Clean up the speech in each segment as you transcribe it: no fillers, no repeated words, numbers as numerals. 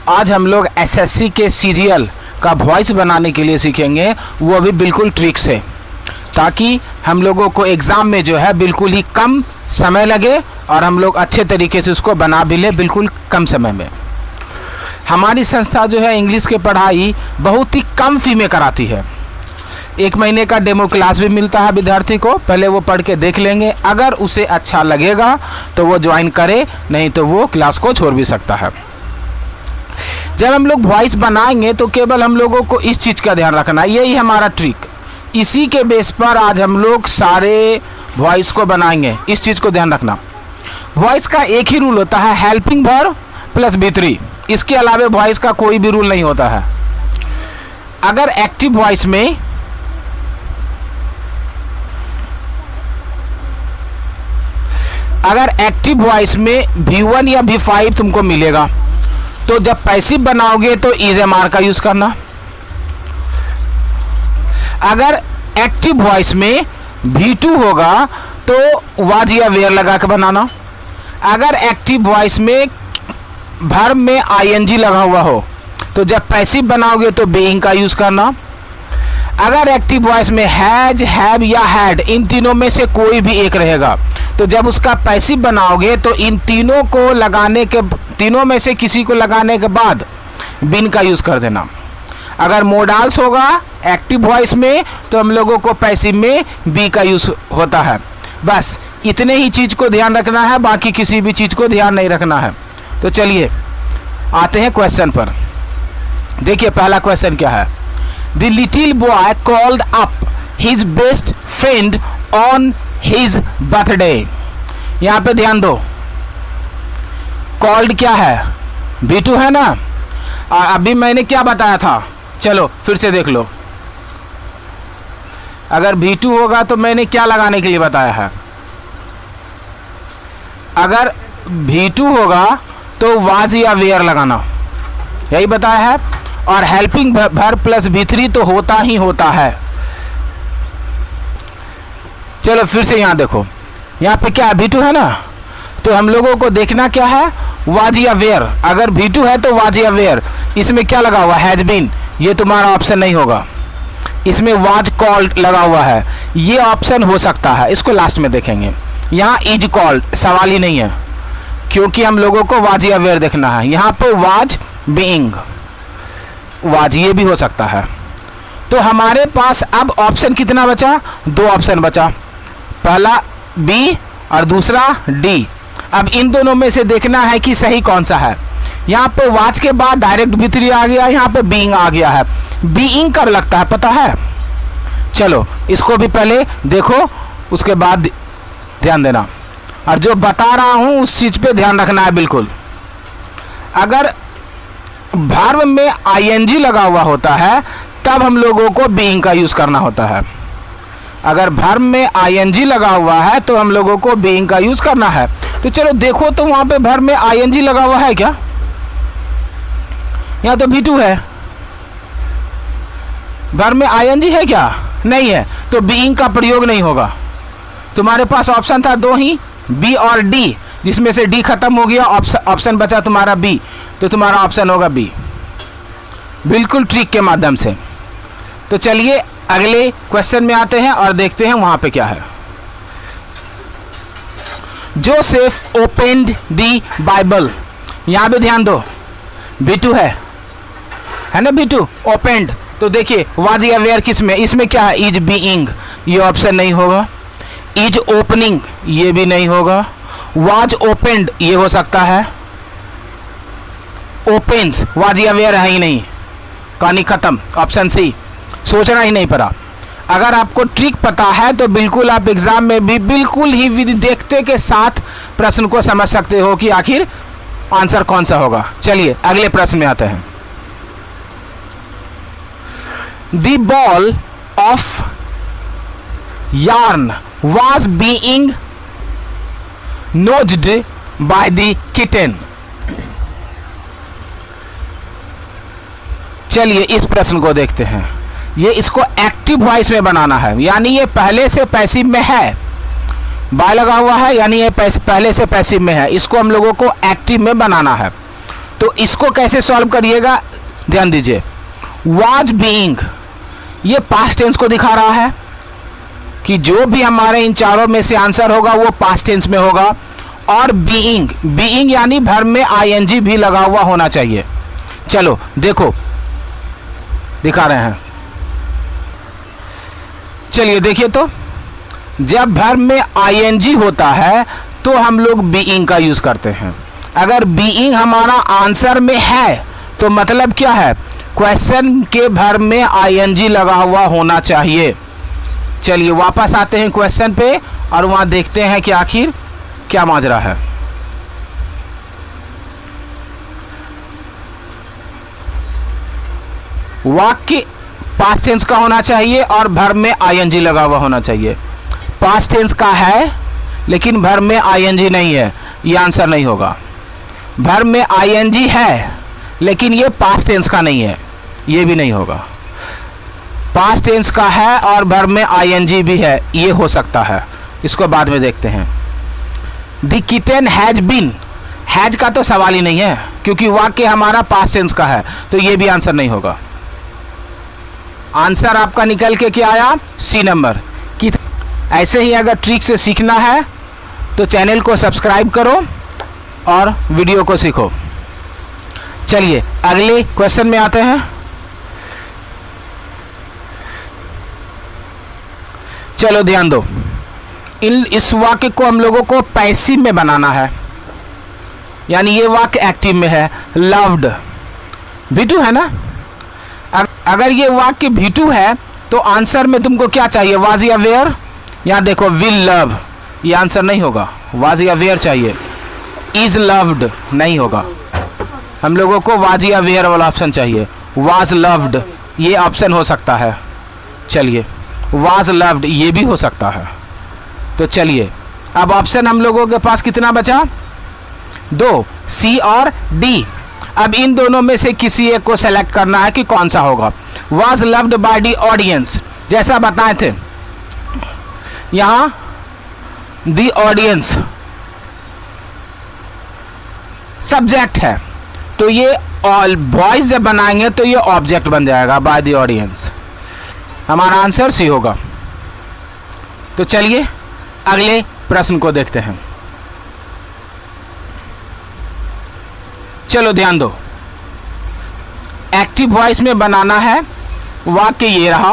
आज हम लोग एसएससी के सीरियल का वॉइस बनाने के लिए सीखेंगे, वो भी बिल्कुल ट्रिक से, ताकि हम लोगों को एग्ज़ाम में जो है बिल्कुल ही कम समय लगे और हम लोग अच्छे तरीके से उसको बना भी लें बिल्कुल कम समय में। हमारी संस्था जो है इंग्लिश की पढ़ाई बहुत ही कम फ़ी में कराती है। 1 महीने का डेमो क्लास भी मिलता है विद्यार्थी को, पहले वो पढ़ के देख लेंगे, अगर उसे अच्छा लगेगा तो वो ज्वाइन करे, नहीं तो वो क्लास को छोड़ भी सकता है। जब हम लोग वॉइस बनाएंगे तो केवल हम लोगों को इस चीज़ का ध्यान रखना है, यही हमारा ट्रिक। इसी के बेस पर आज हम लोग सारे वॉइस को बनाएंगे। इस चीज़ को ध्यान रखना, वॉइस का एक ही रूल होता है, हेल्पिंग वर्ब प्लस V3। इसके अलावा वॉइस का कोई भी रूल नहीं होता है। अगर एक्टिव वॉइस में V1 या V5 तुमको मिलेगा, तो जब पैसिव बनाओगे तो इज एम आर का यूज करना। अगर एक्टिव वॉइस में V2 होगा तो वाज या वेयर लगा के बनाना। अगर एक्टिव वॉइस में वर्ब में ing लगा हुआ हो तो जब पैसिव बनाओगे तो बीइंग का यूज करना। अगर एक्टिव वॉइस में हैज, हैव या हैड, इन तीनों में से कोई भी एक रहेगा, तो जब उसका पैसिव बनाओगे तो इन तीनों में से किसी को लगाने के बाद बिन का यूज कर देना। अगर मोडाल्स होगा एक्टिव वॉइस में तो हम लोगों को पैसिव में बी का यूज होता है। बस इतने ही चीज को ध्यान रखना है, बाकी किसी भी चीज को ध्यान नहीं रखना है। तो चलिए आते हैं क्वेश्चन पर। देखिए पहला क्वेश्चन क्या है। The little boy called up his best friend on his birthday. यहाँ पे ध्यान दो, कॉल्ड क्या है, V2 है ना। और अभी मैंने क्या बताया था, चलो फिर से देख लो। अगर V2 होगा तो मैंने क्या लगाने के लिए बताया है। अगर V2 होगा तो वाज या वेयर लगाना, यही बताया है। और हेल्पिंग वर्ब प्लस V3 तो होता ही होता है। चलो फिर से यहाँ देखो, यहाँ पे क्या V2 है ना, तो हम लोगों को देखना क्या है, वाज या वेयर। अगर V2 है तो वाज या वेयर। इसमें क्या लगा हुआ, हैज बीन, ये तुम्हारा ऑप्शन नहीं होगा। इसमें वाज कॉल्ड लगा हुआ है, ये ऑप्शन हो सकता है, इसको लास्ट में देखेंगे। यहाँ इज कॉल्ड सवाल ही नहीं है, क्योंकि हम लोगों को वाज या वेयर देखना है। यहाँ पे वाज बीइंग, वाज ये भी हो सकता है। तो हमारे पास अब ऑप्शन कितना बचा, 2 ऑप्शन बचा, पहला बी और दूसरा डी। अब इन दोनों में से देखना है कि सही कौन सा है। यहाँ पे वाज के बाद डायरेक्ट V3 आ गया, यहाँ पे बीइंग आ गया है। बीइंग कब लगता है पता है, चलो इसको भी पहले देखो, उसके बाद ध्यान देना। और जो बता रहा हूँ उस चीज पे ध्यान रखना है बिल्कुल। अगर वर्ब में ing लगा हुआ होता है तब हम लोगों को बीइंग का यूज करना होता है। अगर वर्ब में ing लगा हुआ है तो हम लोगों को बीइंग का यूज करना है। तो चलो देखो, तो वहां पे वर्ब में ing लगा हुआ है क्या, यहाँ तो V2 है। वर्ब में ing है क्या, नहीं है, तो बीइंग का प्रयोग नहीं होगा। तुम्हारे पास ऑप्शन था 2 ही, बी और डी, जिसमें से डी खत्म हो गया, ऑप्शन बचा तुम्हारा बी, तो तुम्हारा ऑप्शन होगा बी, बिल्कुल ट्रिक के माध्यम से। तो चलिए अगले क्वेश्चन में आते हैं और देखते हैं वहां पे क्या है। जोसेफ ओपेंड द बाइबल, यहां पे ध्यान दो, V2 है ना, V2 ओपेंड। तो देखिए वाज या वेयर किस में, इसमें क्या है, इज बीइंग, ये ऑप्शन नहीं होगा। इज ओपनिंग, ये भी नहीं होगा। वाज ओपेंड, ये हो सकता है। ओपेन्स, वाज या वेयर है ही नहीं, कहानी खत्म, ऑप्शन सी, सोचना ही नहीं पड़ा। अगर आपको ट्रिक पता है तो बिल्कुल आप एग्जाम में भी बिल्कुल ही देखते के साथ प्रश्न को समझ सकते हो कि आखिर आंसर कौन सा होगा। चलिए अगले प्रश्न में आते हैं। The ball of yarn was being nosed by the kitten। चलिए इस प्रश्न को देखते हैं। ये इसको एक्टिव वॉइस में बनाना है, यानी ये पहले से पैसिव में है, बाय लगा हुआ है, यानी ये पहले से पैसिव में है। इसको हम लोगों को एक्टिव में बनाना है। तो इसको कैसे सॉल्व करिएगा, ध्यान दीजिए। वाज बीइंग, ये पास्ट टेंस को दिखा रहा है कि जो भी हमारे इन चारों में से आंसर होगा वो पास्ट टेंस में होगा। और बीइंग, बीइंग यानी भर में आईएनजी भी लगा हुआ होना चाहिए। चलो देखो दिखा रहे हैं, चलिए देखिए। तो जब भर में आईएनजी होता है तो हम लोग बीइंग का यूज करते हैं। अगर बीइंग हमारा आंसर में है तो मतलब क्या है, क्वेश्चन के भर में आईएनजी लगा हुआ होना चाहिए। चलिए वापस आते हैं क्वेश्चन पे और वहां देखते हैं कि आखिर क्या माजरा है। वाक्य पास्ट टेंस का होना चाहिए और भर में आईएनजी लगा हुआ होना चाहिए। पास्ट टेंस का है लेकिन भर में आईएनजी नहीं है, ये आंसर नहीं होगा। भर में आईएनजी है लेकिन ये पास्ट टेंस का नहीं है, ये भी नहीं होगा। पास्ट टेंस का है और भर में आईएनजी भी है, ये हो सकता है, इसको बाद में देखते हैं। The kitten has been, has का तो सवाल ही नहीं है क्योंकि वाक्य हमारा पास्ट टेंस का है, तो ये भी आंसर नहीं होगा। आंसर आपका निकल के क्या आया, सी नंबर। ऐसे ही अगर ट्रिक से सीखना है तो चैनल को सब्सक्राइब करो और वीडियो को सीखो। चलिए अगले क्वेश्चन में आते हैं। चलो ध्यान दो, इस वाक्य को हम लोगों को पैसिव में बनाना है, यानी ये वाक्य एक्टिव में है। लव्ड, V2 है ना। अगर ये वाक्य V2 है तो आंसर में तुमको क्या चाहिए, वाज या वेयर। यहाँ देखो विल लव, ये आंसर नहीं होगा, वाज या वेयर चाहिए। इज लव्ड नहीं होगा, हम लोगों को वाज या वेयर वाला ऑप्शन चाहिए। वाज लव्ड ये ऑप्शन हो सकता है। चलिए वाज लव्ड ये भी हो सकता है। तो चलिए अब ऑप्शन हम लोगों के पास कितना बचा, 2, सी और डी। अब इन दोनों में से किसी एक को सेलेक्ट करना है कि कौन सा होगा। Was loved by the audience, जैसा बताए थे यहां द ऑडियंस सब्जेक्ट है, तो ये ऑल वॉइस जब बनाएंगे तो ये ऑब्जेक्ट बन जाएगा, बाय द ऑडियंस। हमारा आंसर सी होगा। तो चलिए अगले प्रश्न को देखते हैं। चलो ध्यान दो, एक्टिव वॉइस में बनाना है। वाक्य ये रहा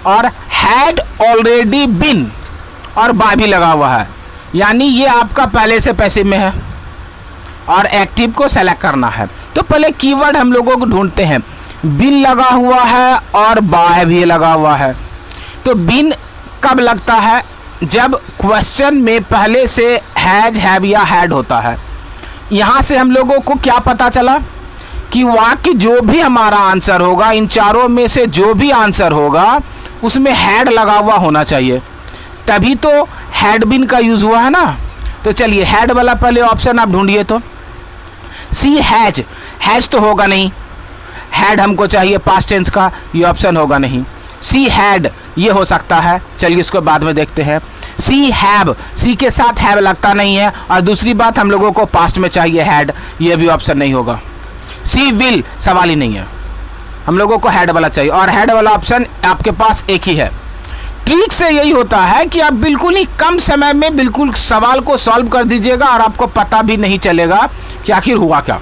और हैड ऑलरेडी बीन और बाय भी लगा हुआ है, यानी ये आपका पहले से पैसिव में है और एक्टिव को सेलेक्ट करना है। तो पहले कीवर्ड हम लोगों को ढूंढते हैं। बिन लगा हुआ है और बाय भी लगा हुआ है। तो बिन कब लगता है, जब क्वेश्चन में पहले से हैज, हैव या हैड होता है। यहाँ से हम लोगों को क्या पता चला कि वाक्य जो भी हमारा आंसर होगा, इन चारों में से जो भी आंसर होगा उसमें हैड लगा हुआ होना चाहिए, तभी तो हैड बिन का यूज हुआ है ना। तो चलिए हैड वाला पहले ऑप्शन आप ढूंढिए। तो सी हैज, हैज तो होगा नहीं, हैड हमको चाहिए पास्ट टेंस का, ये ऑप्शन होगा नहीं। सी हैड ये हो सकता है, चलिए इसको बाद में देखते हैं। सी हैव, सी के साथ हैव लगता नहीं है, और दूसरी बात हम लोगों को पास्ट में चाहिए हैड, ये भी ऑप्शन नहीं होगा। सी विल सवाल ही नहीं है, हम लोगों को हैड वाला चाहिए, और हैड वाला ऑप्शन आपके पास एक ही है। ट्रिक से यही होता है कि आप बिल्कुल ही कम समय में बिल्कुल सवाल को सॉल्व कर दीजिएगा और आपको पता भी नहीं चलेगा कि आखिर हुआ क्या।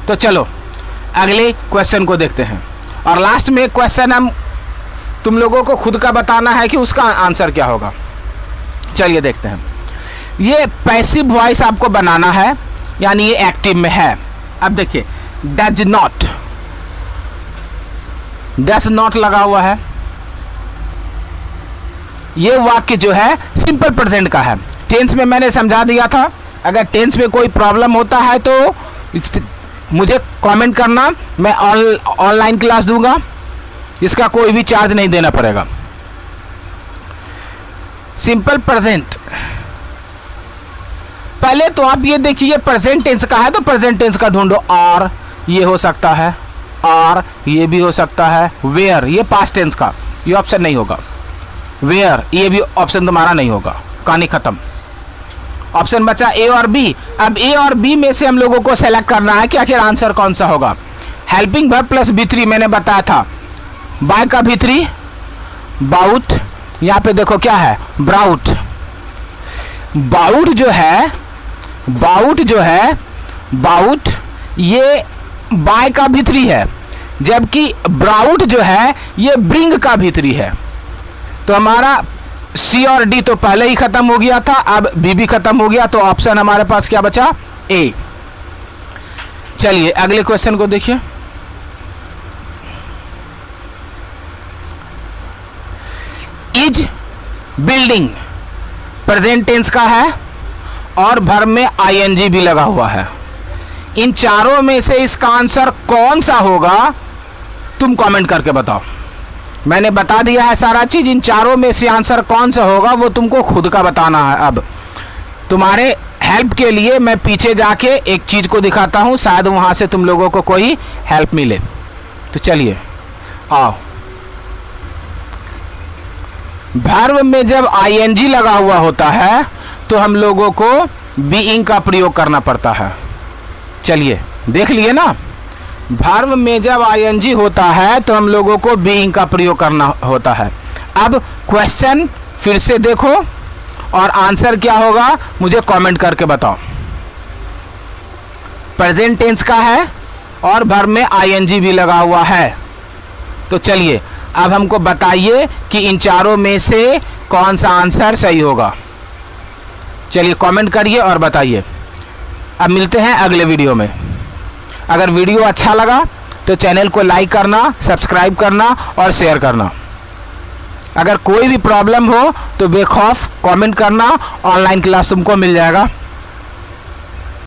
तो चलो अगले क्वेश्चन को देखते हैं, और लास्ट में क्वेश्चन हम तुम लोगों को खुद का बताना है कि उसका आंसर क्या होगा। चलिए देखते हैं। ये पैसिव वॉइस आपको बनाना है, यानी ये एक्टिव में है। अब देखिए डज नॉट, डज नॉट लगा हुआ है। ये वाक्य जो है सिंपल प्रेजेंट का है। टेंस में मैंने समझा दिया था, अगर टेंस में कोई प्रॉब्लम होता है तो मुझे कमेंट करना, मैं ऑनलाइन क्लास दूंगा, इसका कोई भी चार्ज नहीं देना पड़ेगा। सिंपल प्रेजेंट, पहले तो आप ये देखिए प्रेजेंट टेंस का है तो प्रेजेंट टेंस का ढूंढो। आर ये हो सकता है, आर ये भी हो सकता है। वेयर ये पास्ट टेंस का, ये ऑप्शन नहीं होगा। वेयर ये भी ऑप्शन तुम्हारा नहीं होगा, कहानी खत्म। ऑप्शन बचा ए और बी। अब ए और बी में से हम लोगों को सेलेक्ट करना है कि आखिर आंसर कौन सा होगा। हेल्पिंग वर्ब प्लस B3 मैंने बताया था, बाय का B3 बाउट, यहाँ पे देखो क्या है ब्राउट। बाउट जो है बाउट ये बाय का B3 है, जबकि ब्राउट जो है ये ब्रिंग का B3 है। तो हमारा सी और डी तो पहले ही खत्म हो गया था, अब बी भी खत्म हो गया, तो ऑप्शन हमारे पास क्या बचा ए। चलिए अगले क्वेश्चन को देखिए। इज बिल्डिंग प्रेजेंट टेंस का है और वर्ब में आईएनजी भी लगा हुआ है। इन चारों में से इसका आंसर कौन सा होगा तुम कमेंट करके बताओ। मैंने बता दिया है सारा चीज, इन चारों में से आंसर कौन सा होगा वो तुमको खुद का बताना है। अब तुम्हारे हेल्प के लिए मैं पीछे जाके एक चीज को दिखाता हूं, शायद वहां से तुम लोगों को कोई हेल्प मिले। तो चलिए आओ। वर्ब में जब आईएनजी लगा हुआ होता है तो हम लोगों को बीइंग का प्रयोग करना पड़ता है। चलिए देख लिए ना, वर्ब में जब आईएनजी होता है तो हम लोगों को बीइंग का प्रयोग करना होता है। अब क्वेश्चन फिर से देखो और आंसर क्या होगा मुझे कमेंट करके बताओ। प्रेजेंट टेंस का है और वर्ब में आईएनजी भी लगा हुआ है। तो चलिए अब हमको बताइए कि इन चारों में से कौन सा आंसर सही होगा। चलिए कमेंट करिए और बताइए। अब मिलते हैं अगले वीडियो में। अगर वीडियो अच्छा लगा तो चैनल को लाइक करना, सब्सक्राइब करना और शेयर करना। अगर कोई भी प्रॉब्लम हो तो बेखौफ कमेंट करना, ऑनलाइन क्लास तुमको मिल जाएगा।